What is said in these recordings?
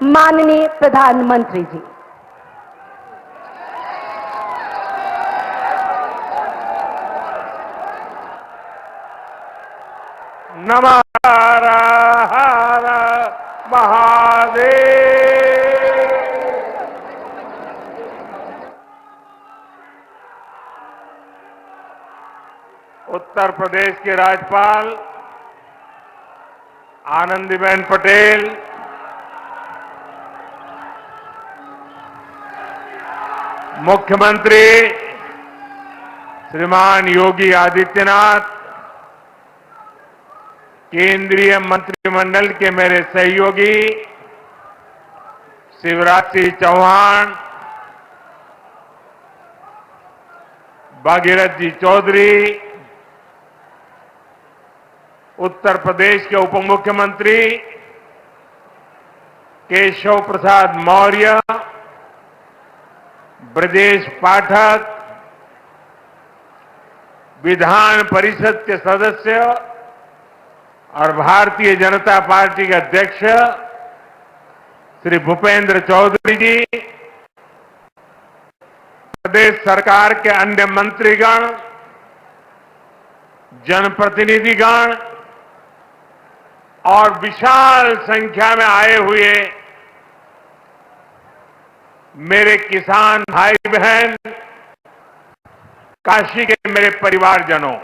माननीय प्रधानमंत्री जी, नमः हर महादेव। उत्तर प्रदेश के राज्यपाल आनंदीबेन पटेल, मुख्यमंत्री श्रीमान योगी आदित्यनाथ, केंद्रीय मंत्रिमंडल के मेरे सहयोगी शिवराज सिंह चौहान, भागीरथ जी चौधरी, उत्तर प्रदेश के उप मुख्यमंत्री केशव प्रसाद मौर्य, ब्रजेश पाठक, विधान परिषद के सदस्य और भारतीय जनता पार्टी के अध्यक्ष श्री भूपेंद्र चौधरी जी, प्रदेश सरकार के अन्य मंत्रीगण, जनप्रतिनिधिगण और विशाल संख्या में आए हुए मेरे किसान भाई बहन, काशी के मेरे परिवारजनों,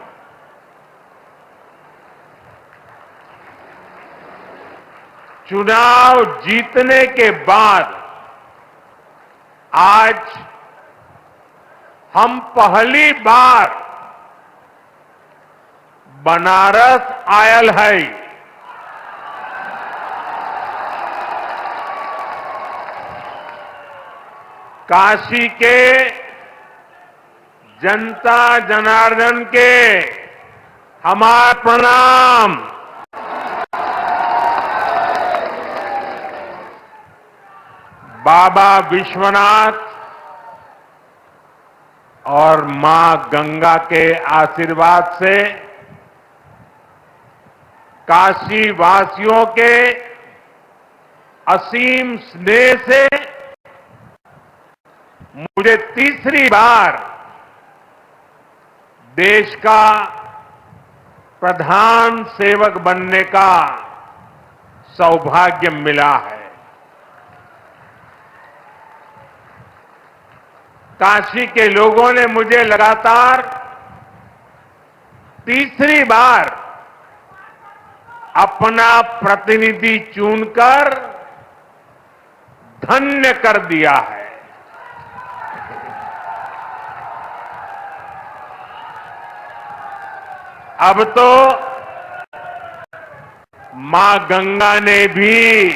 चुनाव जीतने के बाद आज हम पहली बार बनारस आयल है। काशी के जनता जनार्दन के हमारा प्रणाम। बाबा विश्वनाथ और मां गंगा के आशीर्वाद से काशी वासियों के असीम स्नेह से मुझे तीसरी बार देश का प्रधान सेवक बनने का सौभाग्य मिला है। काशी के लोगों ने मुझे लगातार तीसरी बार अपना प्रतिनिधि चुनकर धन्य कर दिया है। अब तो मां गंगा ने भी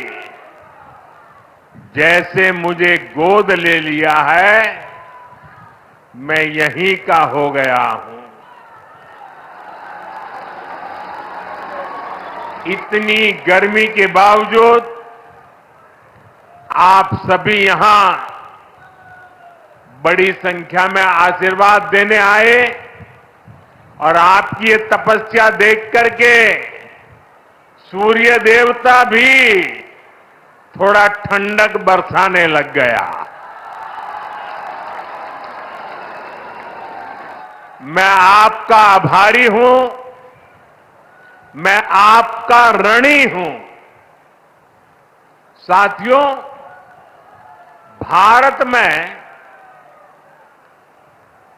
जैसे मुझे गोद ले लिया है, मैं यहीं का हो गया हूं। इतनी गर्मी के बावजूद आप सभी यहां बड़ी संख्या में आशीर्वाद देने आए और आपकी ये तपस्या देख करके सूर्य देवता भी थोड़ा ठंडक बरसाने लग गया। मैं आपका आभारी हूं, मैं आपका ऋणी हूं। साथियों, भारत में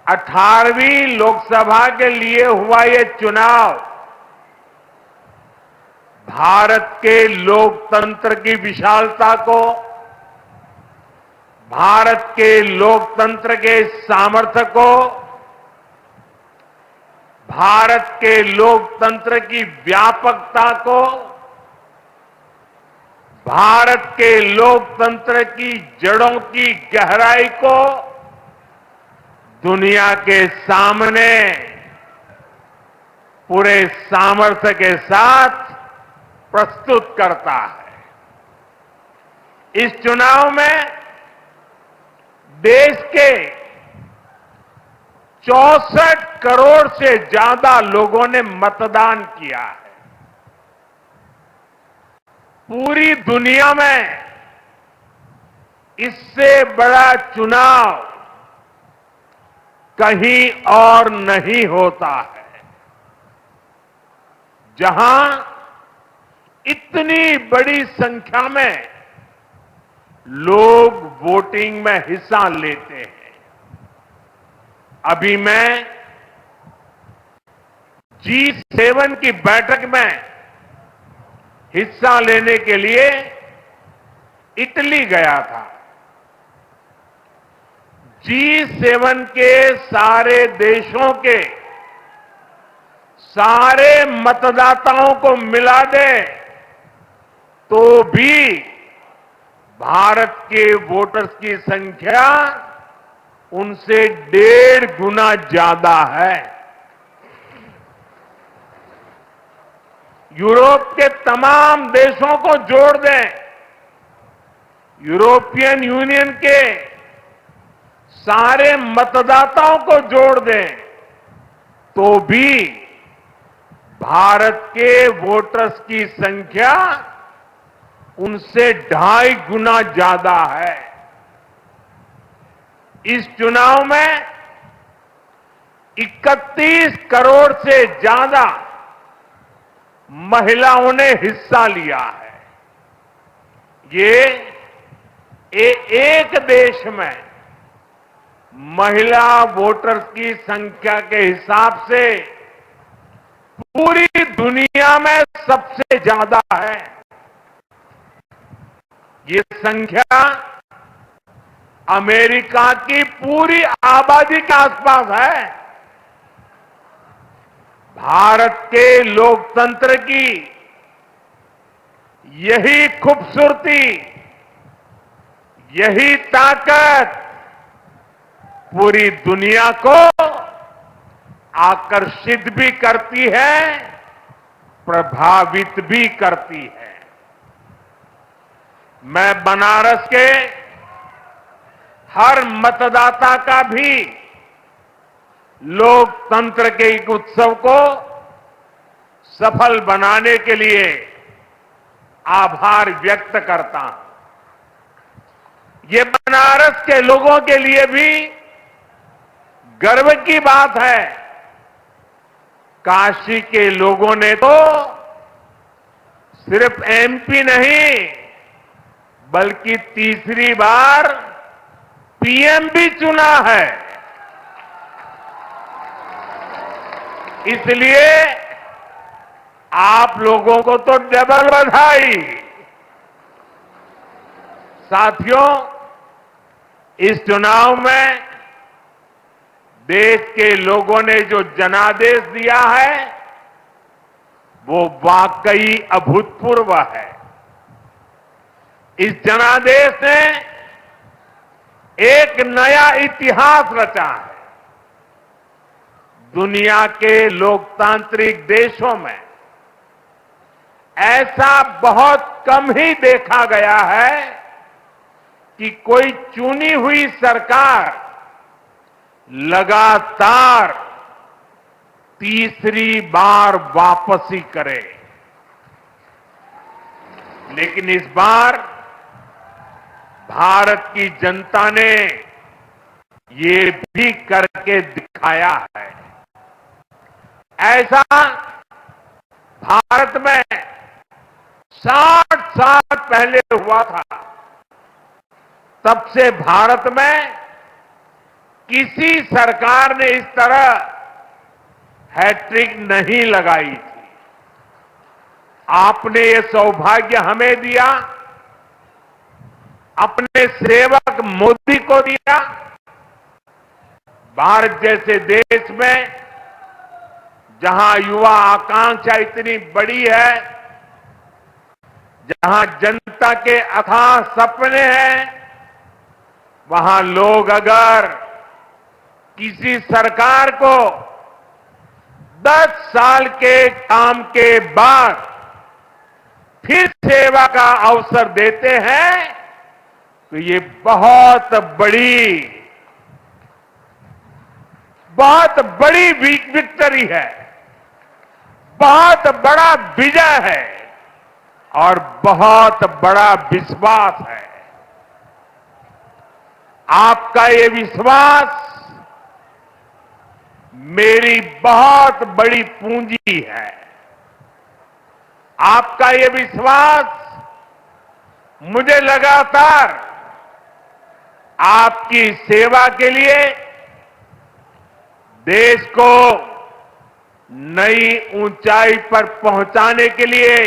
18वीं लोकसभा के लिए हुआ ये चुनाव भारत के लोकतंत्र की विशालता को, भारत के लोकतंत्र के सामर्थ्य को, भारत के लोकतंत्र की व्यापकता को, भारत के लोकतंत्र की जड़ों की गहराई को दुनिया के सामने पूरे सामर्थ्य के साथ प्रस्तुत करता है। इस चुनाव में देश के 64 करोड़ से ज्यादा लोगों ने मतदान किया है। पूरी दुनिया में इससे बड़ा चुनाव कहीं और नहीं होता है, जहां इतनी बड़ी संख्या में लोग वोटिंग में हिस्सा लेते हैं। अभी मैं G7 की बैठक में हिस्सा लेने के लिए इटली गया था। G7 के सारे देशों के सारे मतदाताओं को मिला दे तो भी भारत के वोटर्स की संख्या उनसे 1.5 गुना ज्यादा है। यूरोप के तमाम देशों को जोड़ दें, यूरोपियन यूनियन के सारे मतदाताओं को जोड़ दें तो भी भारत के वोटर्स की संख्या उनसे 2.5 गुना ज्यादा है। इस चुनाव में 31 करोड़ से ज्यादा महिलाओं ने हिस्सा लिया है। ये एक देश में महिला वोटर्स की संख्या के हिसाब से पूरी दुनिया में सबसे ज्यादा है। ये संख्या अमेरिका की पूरी आबादी के आसपास है। भारत के लोकतंत्र की यही खूबसूरती, यही ताकत पूरी दुनिया को आकर्षित भी करती है, प्रभावित भी करती है। मैं बनारस के हर मतदाता का भी लोकतंत्र के एक उत्सव को सफल बनाने के लिए आभार व्यक्त करता हूं। ये बनारस के लोगों के लिए भी गर्व की बात है। काशी के लोगों ने तो सिर्फ एमपी नहीं बल्कि तीसरी बार पीएम भी चुना है। इसलिए आप लोगों को तो डबल बधाई। साथियों, इस चुनाव में देश के लोगों ने जो जनादेश दिया है वो वाकई अभूतपूर्व है। इस जनादेश ने एक नया इतिहास रचा है। दुनिया के लोकतांत्रिक देशों में ऐसा बहुत कम ही देखा गया है कि कोई चुनी हुई सरकार लगातार तीसरी बार वापसी करे। लेकिन इस बार भारत की जनता ने ये भी करके दिखाया है। ऐसा भारत में 60 साल पहले हुआ था। तब से भारत में किसी सरकार ने इस तरह हैट्रिक नहीं लगाई थी। आपने ये सौभाग्य हमें दिया, अपने सेवक मोदी को दिया। भारत जैसे देश में जहां युवा आकांक्षा इतनी बड़ी है, जहां जनता के अथाह सपने हैं, वहां लोग अगर किसी सरकार को 10 साल के काम के बाद फिर सेवा का अवसर देते हैं तो ये बहुत बड़ी विक्ट्री है, बहुत बड़ा विजय है और बहुत बड़ा विश्वास है। आपका ये विश्वास मेरी बहुत बड़ी पूंजी है। आपका ये विश्वास मुझे लगातार आपकी सेवा के लिए देश को नई ऊंचाई पर पहुंचाने के लिए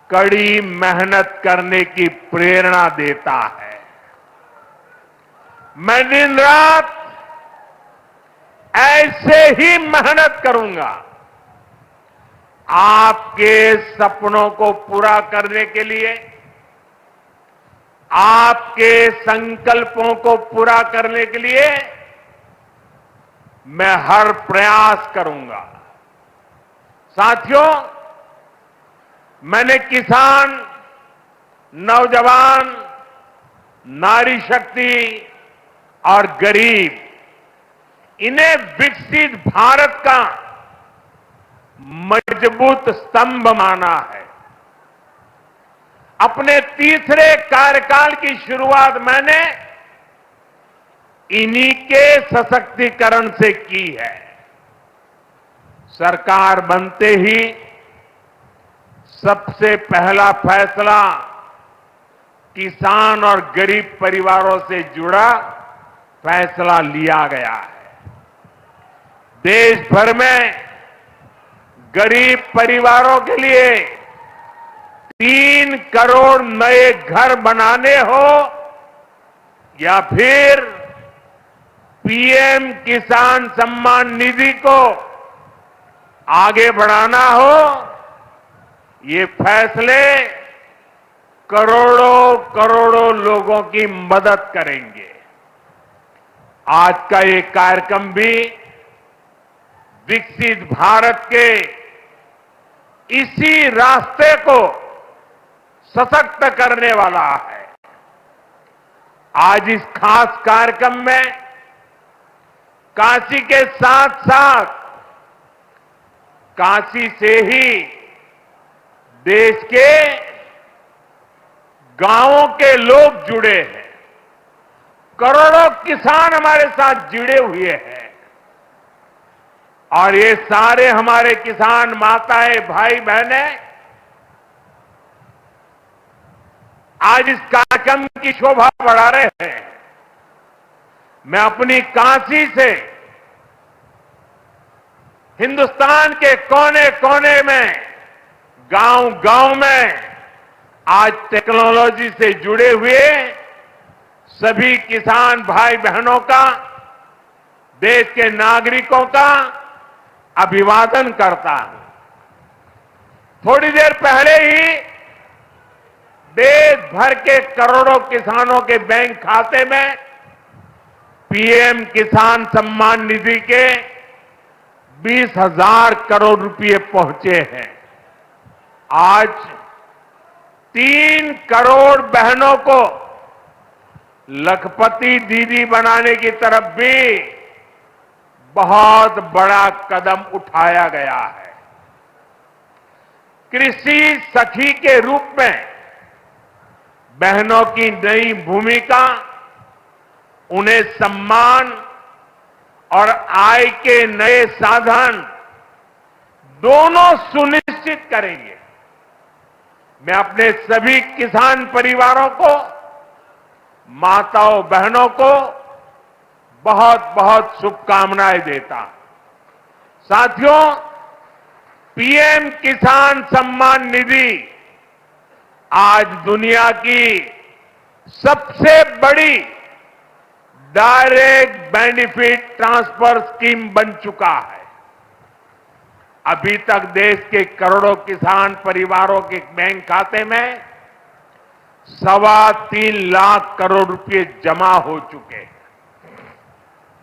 कड़ी मेहनत करने की प्रेरणा देता है। मैं दिन रात ऐसे ही मेहनत करूंगा आपके सपनों को पूरा करने के लिए, आपके संकल्पों को पूरा करने के लिए मैं हर प्रयास करूंगा। साथियों, मैंने किसान, नौजवान, नारी शक्ति और गरीब, इन्हें विकसित भारत का मजबूत स्तंभ माना है। अपने तीसरे कार्यकाल की शुरुआत मैंने इन्हीं के सशक्तिकरण से की है। सरकार बनते ही सबसे पहला फैसला किसान और गरीब परिवारों से जुड़ा फैसला लिया गया है। देश भर में गरीब परिवारों के लिए 3 करोड़ नए घर बनाने हो या फिर पीएम किसान सम्मान निधि को आगे बढ़ाना हो, ये फैसले करोड़ों करोड़ों लोगों की मदद करेंगे। आज का ये कार्यक्रम भी विकसित भारत के इसी रास्ते को सशक्त करने वाला है। आज इस खास कार्यक्रम में काशी के साथ साथ काशी से ही देश के गांवों के लोग जुड़े हैं। करोड़ों किसान हमारे साथ जुड़े हुए हैं और ये सारे हमारे किसान माताएं, भाई बहनें आज इस कार्यक्रम की शोभा बढ़ा रहे हैं। मैं अपनी काशी से हिंदुस्तान के कोने कोने में, गांव गांव में आज टेक्नोलॉजी से जुड़े हुए सभी किसान भाई बहनों का, देश के नागरिकों का अभिवादन करता हूं। थोड़ी देर पहले ही देश भर के करोड़ों किसानों के बैंक खाते में पीएम किसान सम्मान निधि के 20,000 करोड़ रुपए पहुंचे हैं। आज 3 करोड़ बहनों को लखपति दीदी बनाने की तरफ भी बहुत बड़ा कदम उठाया गया है। कृषि सखी के रूप में बहनों की नई भूमिका उन्हें सम्मान और आय के नए साधन दोनों सुनिश्चित करेंगे। मैं अपने सभी किसान परिवारों को, माताओं बहनों को बहुत बहुत शुभकामनाएं देता हूं। साथियों, पीएम किसान सम्मान निधि आज दुनिया की सबसे बड़ी डायरेक्ट बेनिफिट ट्रांसफर स्कीम बन चुका है। अभी तक देश के करोड़ों किसान परिवारों के बैंक खाते में 3.25 लाख करोड़ रुपए जमा हो चुके हैं।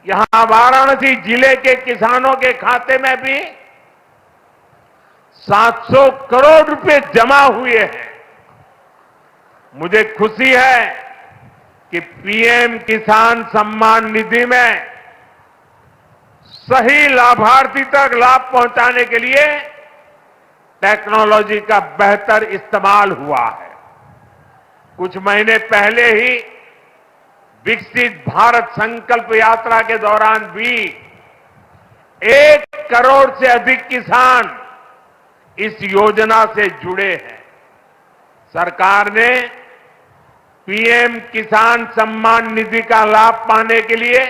यहां वाराणसी जिले के किसानों के खाते में भी 700 करोड़ रुपए जमा हुए हैं। मुझे खुशी है कि पीएम किसान सम्मान निधि में सही लाभार्थी तक लाभ पहुंचाने के लिए टेक्नोलॉजी का बेहतर इस्तेमाल हुआ है। कुछ महीने पहले ही विकसित भारत संकल्प यात्रा के दौरान भी 1 करोड़ से अधिक किसान इस योजना से जुड़े हैं। सरकार ने पीएम किसान सम्मान निधि का लाभ पाने के लिए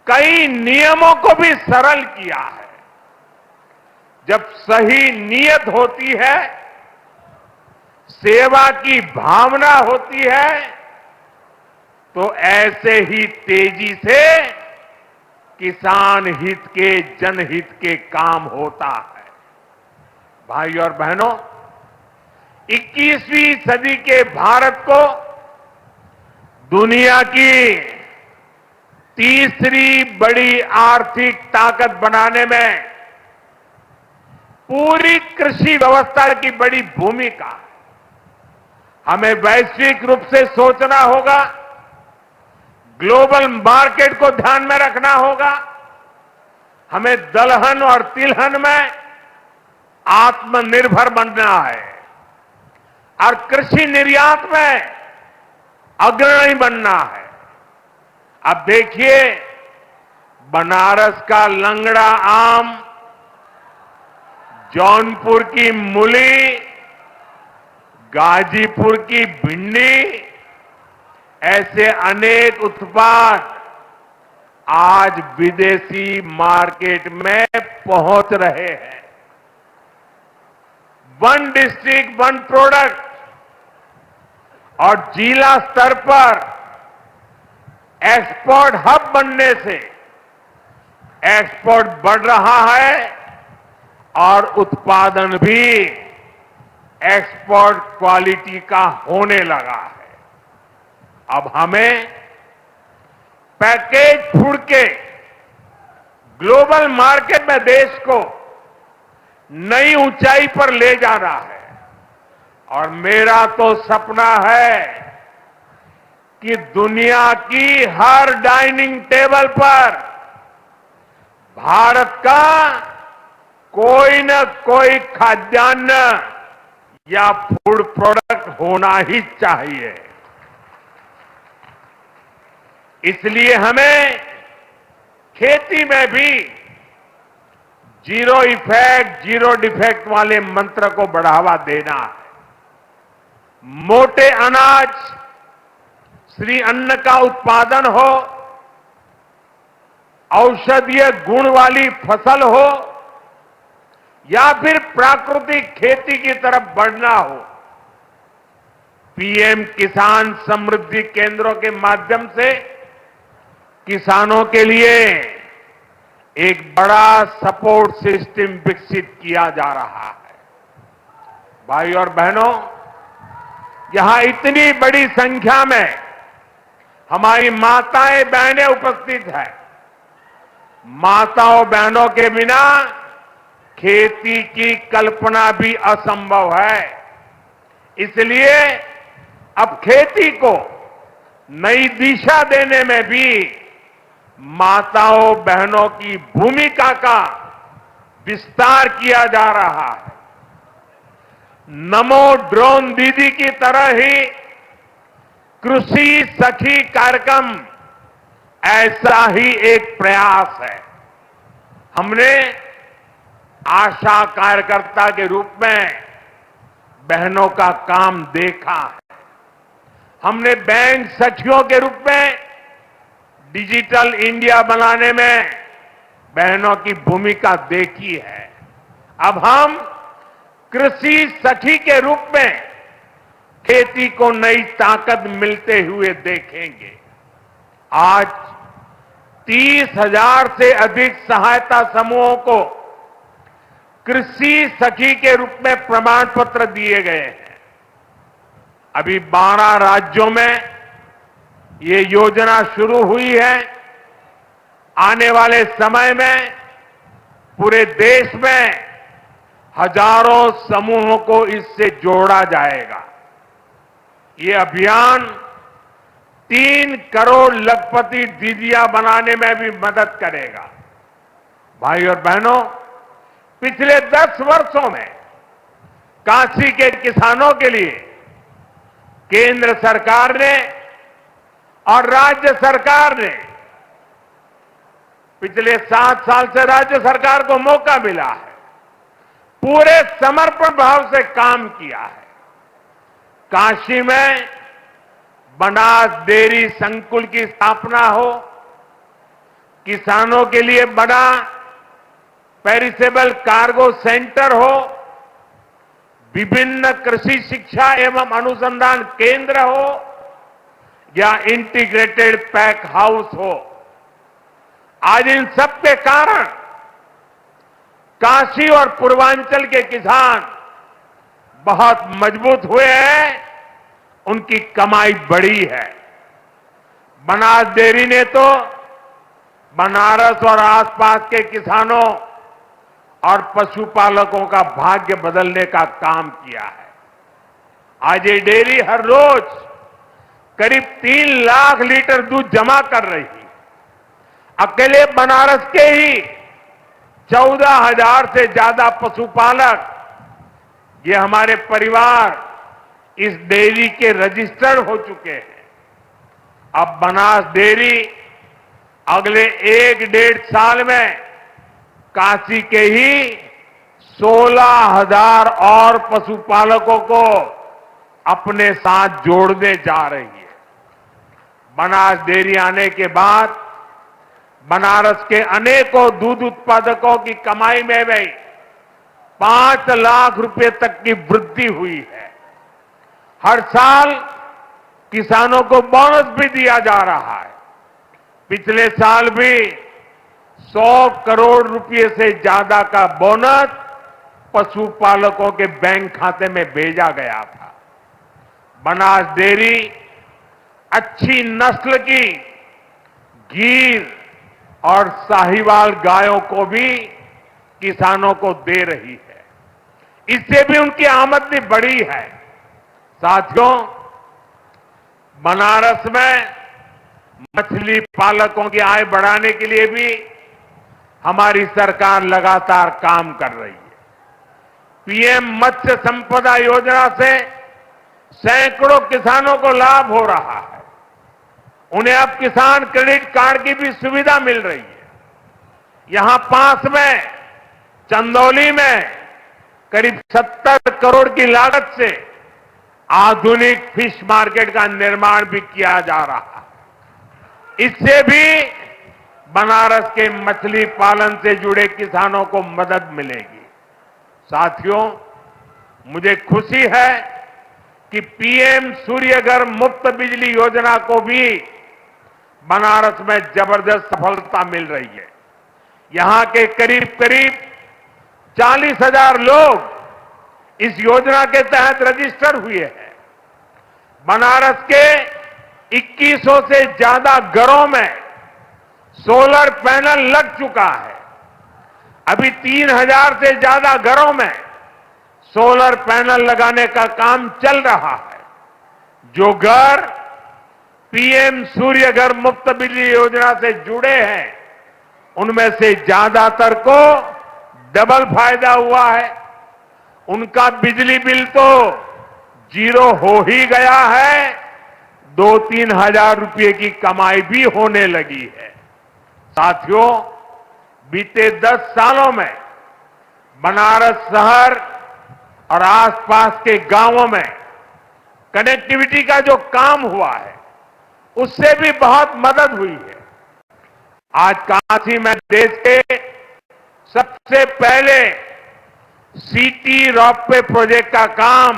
कई नियमों को भी सरल किया है। जब सही नीयत होती है, सेवा की भावना होती है, तो ऐसे ही तेजी से किसान हित के, जनहित के काम होता है। भाई और बहनों, 21वीं सदी के भारत को दुनिया की तीसरी बड़ी आर्थिक ताकत बनाने में पूरी कृषि व्यवस्था की बड़ी भूमिका है। हमें वैश्विक रूप से सोचना होगा, ग्लोबल मार्केट को ध्यान में रखना होगा। हमें दलहन और तिलहन में आत्मनिर्भर बनना है और कृषि निर्यात में अग्रणी बनना है। अब देखिए, बनारस का लंगड़ा आम, जौनपुर की मूली, गाजीपुर की भिंडी, ऐसे अनेक उत्पाद आज विदेशी मार्केट में पहुंच रहे हैं। वन डिस्ट्रिक्ट वन प्रोडक्ट और जिला स्तर पर एक्सपोर्ट हब बनने से एक्सपोर्ट बढ़ रहा है और उत्पादन भी एक्सपोर्ट क्वालिटी का होने लगा है। अब हमें पैकेज फूड के ग्लोबल मार्केट में देश को नई ऊंचाई पर ले जाना है और मेरा तो सपना है कि दुनिया की हर डाइनिंग टेबल पर भारत का कोई न कोई खाद्यान्न या फूड प्रोडक्ट होना ही चाहिए। इसलिए हमें खेती में भी जीरो इफेक्ट, जीरो डिफेक्ट वाले मंत्र को बढ़ावा देना है। मोटे अनाज, श्री अन्न का उत्पादन हो, औषधीय गुण वाली फसल हो या फिर प्राकृतिक खेती की तरफ बढ़ना हो, पीएम किसान समृद्धि केंद्रों के माध्यम से किसानों के लिए एक बड़ा सपोर्ट सिस्टम विकसित किया जा रहा है। भाई और बहनों, यहां इतनी बड़ी संख्या में हमारी माताएं बहनें उपस्थित हैं। माताओं बहनों के बिना खेती की कल्पना भी असंभव है। इसलिए अब खेती को नई दिशा देने में भी माताओं बहनों की भूमिका का विस्तार किया जा रहा है। नमो ड्रोन दीदी की तरह ही कृषि सखी कार्यक्रम ऐसा ही एक प्रयास है। हमने आशा कार्यकर्ता के रूप में बहनों का काम देखा है। हमने बैंक सखियों के रूप में डिजिटल इंडिया बनाने में बहनों की भूमिका देखी है। अब हम कृषि सखी के रूप में खेती को नई ताकत मिलते हुए देखेंगे। आज 30,000 से अधिक सहायता समूहों को कृषि सखी के रूप में प्रमाण पत्र दिए गए हैं। अभी 12 राज्यों में ये योजना शुरू हुई है। आने वाले समय में पूरे देश में हजारों समूहों को इससे जोड़ा जाएगा। ये अभियान 3 करोड़ लखपति दीदियां बनाने में भी मदद करेगा। भाई और बहनों, पिछले 10 वर्षों में काशी के किसानों के लिए केंद्र सरकार ने और राज्य सरकार ने पिछले 7 साल से राज्य सरकार को मौका मिला है, पूरे समर्पण भाव से काम किया है। काशी में बनास डेयरी संकुल की स्थापना हो, किसानों के लिए बड़ा पेरिसेबल कार्गो सेंटर हो, विभिन्न कृषि शिक्षा एवं अनुसंधान केंद्र हो या इंटीग्रेटेड पैक हाउस हो, आज इन सब के कारण काशी और पूर्वांचल के किसान बहुत मजबूत हुए हैं, उनकी कमाई बढ़ी है। बनास डेयरी ने तो बनारस और आसपास के किसानों और पशुपालकों का भाग्य बदलने का काम किया है। आज ये डेयरी हर रोज करीब 3 लाख लीटर दूध जमा कर रही है। अकेले बनारस के ही 14,000 से ज्यादा पशुपालक, ये हमारे परिवार इस डेयरी के रजिस्टर्ड हो चुके हैं। अब बनास डेयरी अगले 1-1.5 साल में काशी के ही 16,000 और पशुपालकों को अपने साथ जोड़ने जा रही है। बनास डेयरी आने के बाद बनारस के अनेकों दूध उत्पादकों की कमाई में भी 5 लाख रुपए तक की वृद्धि हुई है। हर साल किसानों को बोनस भी दिया जा रहा है। पिछले साल भी 100 करोड़ रुपए से ज्यादा का बोनस पशुपालकों के बैंक खाते में भेजा गया था। बनास डेयरी अच्छी नस्ल की गीर और साहिवाल गायों को भी किसानों को दे रही है। इससे भी उनकी आमदनी बढ़ी है। साथियों, बनारस में मछली पालकों की आय बढ़ाने के लिए भी हमारी सरकार लगातार काम कर रही है। पीएम मत्स्य संपदा योजना से सैकड़ों किसानों को लाभ हो रहा है। उन्हें अब किसान क्रेडिट कार्ड की भी सुविधा मिल रही है। यहां पास में चंदौली में करीब 70 करोड़ की लागत से आधुनिक फिश मार्केट का निर्माण भी किया जा रहा है। इससे भी बनारस के मछली पालन से जुड़े किसानों को मदद मिलेगी। साथियों, मुझे खुशी है कि पीएम सूर्यघर मुफ्त बिजली योजना को भी बनारस में जबरदस्त सफलता मिल रही है। यहां के करीब 40,000 लोग इस योजना के तहत रजिस्टर हुए हैं। बनारस के 2100 से ज्यादा घरों में सोलर पैनल लग चुका है। अभी 3,000 से ज्यादा घरों में सोलर पैनल लगाने का काम चल रहा है। जो घर पीएम सूर्यघर मुफ्त बिजली योजना से जुड़े हैं, उनमें से ज्यादातर को डबल फायदा हुआ है। उनका बिजली बिल तो 0 हो ही गया है, 2-3 हजार रुपए की कमाई भी होने लगी है। साथियों, बीते 10 सालों में बनारस शहर और आसपास के गांवों में कनेक्टिविटी का जो काम हुआ है, उससे भी बहुत मदद हुई है। आज काशी में देश के सबसे पहले सिटी रोपवे प्रोजेक्ट का काम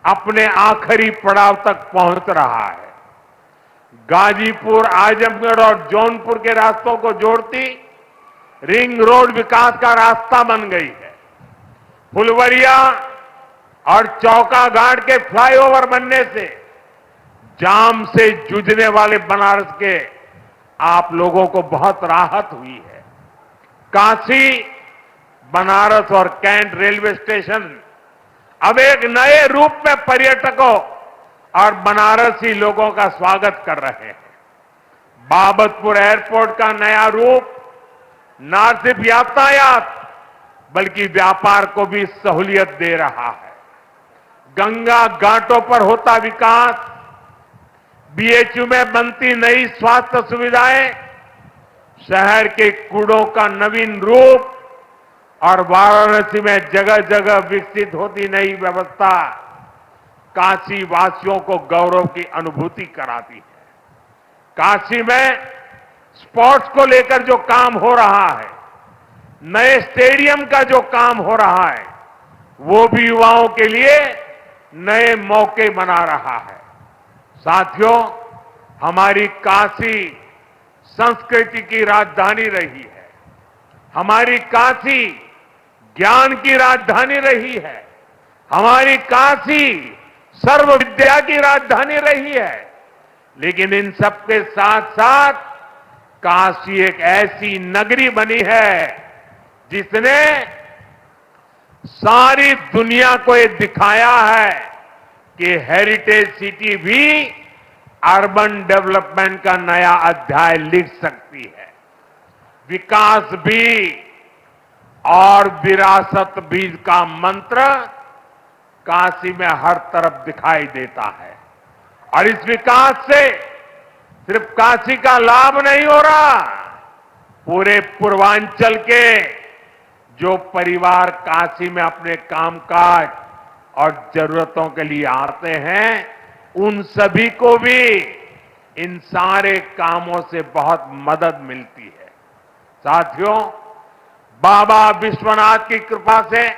अपने आखिरी पड़ाव तक पहुंच रहा है। गाजीपुर, आजमगढ़ और जौनपुर के रास्तों को जोड़ती रिंग रोड विकास का रास्ता बन गई है। फुलवरिया और चौका घाट के फ्लाईओवर बनने से जाम से जूझने वाले बनारस के आप लोगों को बहुत राहत हुई है। काशी, बनारस और कैंट रेलवे स्टेशन अब एक नए रूप में पर्यटकों और बनारसी लोगों का स्वागत कर रहे हैं। बाबतपुर एयरपोर्ट का नया रूप न सिर्फ यातायात बल्कि व्यापार को भी सहूलियत दे रहा है। गंगा घाटों पर होता विकास बीएचयू में बनती नई स्वास्थ्य सुविधाएं, शहर के कूड़ों का नवीन रूप और वाराणसी में जगह जगह विकसित होती नई व्यवस्था काशी वासियों को गौरव की अनुभूति कराती है। काशी में स्पोर्ट्स को लेकर जो काम हो रहा है, नए स्टेडियम का जो काम हो रहा है, वो भी युवाओं के लिए नए मौके बना रहा है। साथियों, हमारी काशी संस्कृति की राजधानी रही है। हमारी काशी ज्ञान की राजधानी रही है। हमारी काशी सर्व विद्या की राजधानी रही है। लेकिन इन सबके साथ साथ काशी एक ऐसी नगरी बनी है जिसने सारी दुनिया को ये दिखाया है कि हेरिटेज सिटी भी अर्बन डेवलपमेंट का नया अध्याय लिख सकती है। विकास भी और विरासत भी का मंत्र काशी में हर तरफ दिखाई देता है। और इस विकास से सिर्फ काशी का लाभ नहीं हो रहा, पूरे पूर्वांचल के जो परिवार काशी में अपने कामकाज और जरूरतों के लिए आते हैं, उन सभी को भी इन सारे कामों से बहुत मदद मिलती है। साथियों, बाबा विश्वनाथ की कृपा से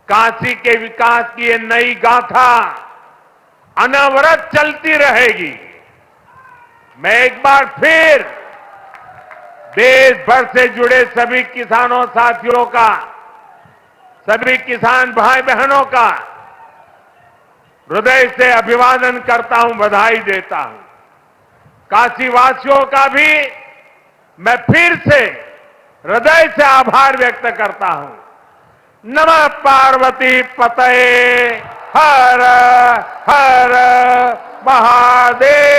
काशी के विकास की ये नई गाथा अनवरत चलती रहेगी। मैं एक बार फिर देश भर से जुड़े सभी किसानों साथियों का, सभी किसान भाई बहनों का हृदय से अभिवादन करता हूं, बधाई देता हूं। काशी वासियों का भी मैं फिर से हृदय से आभार व्यक्त करता हूं। नमः पार्वती पतये हर हर महादेव।